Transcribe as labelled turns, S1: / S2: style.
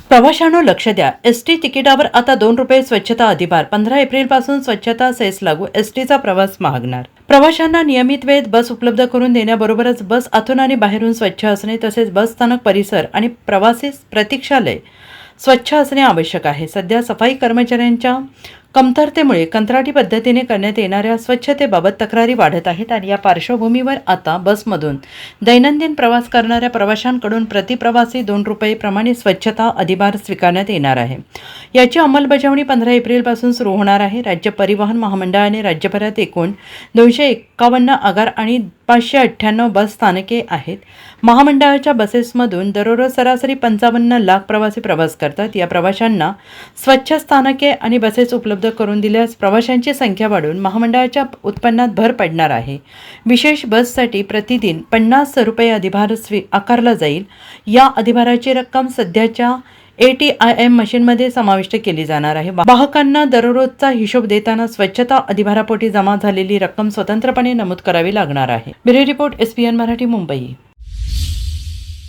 S1: प्रवाशांनो लक्ष द्या. एसटी तिकिटावर आता ₹2 स्वच्छता अधिभार. 15 एप्रिलपासून स्वच्छता सेस लागू. एसटीचा प्रवास महागणार. प्रवाशांना नियमित वेळेत बस उपलब्ध करून देण्याबरोबरच बस आतून आणि बाहेरून स्वच्छ असणे तसेच बस स्थानक परिसर आणि प्रवासी प्रतीक्षालय स्वच्छ असणे आवश्यक आहे. सध्या सफाई कर्मचाऱ्यांच्या कमतरतेमुळे कंत्राटी पद्धतीने करण्यात येणाऱ्या स्वच्छतेबाबत तक्रारी वाढत आहेत आणि या पार्श्वभूमीवर आता बसमधून दैनंदिन प्रवास करणाऱ्या प्रवाशांकडून प्रतिप्रवासी ₹2 प्रमाणे स्वच्छता अधिभार स्वीकारण्यात येणार आहे. याची अंमलबजावणी 15 एप्रिलपासून सुरू होणार आहे. राज्य परिवहन महामंडळाने राज्यभरात एकूण 251 आगार आणि 598 बस स्थानके आहेत. महामंडळाच्या बसेसमधून दररोज सरासरी 55 लाख प्रवासी प्रवास करतात. या प्रवाशांना स्वच्छ स्थानके आणि बसेस उपलब्ध करून दिल्यास प्रवाशांची संख्या वाढून महामंडळाच्या उत्पन्नात भर पडणार आहे. विशेष बससाठी प्रतिदिन ₹50 अधिभार आकारला जाईल. या अधिभाराची रक्कम सध्याच्या ATIM मशीनमध्ये समाविष्ट केली जाणार आहे. वाहकांना दररोजचा हिशोब देताना स्वच्छता अधिभारापोटी जमा झालेली रक्कम स्वतंत्रपणे नमूद करावी लागणार आहे. Bureau report SPN Marathi, Mumbai.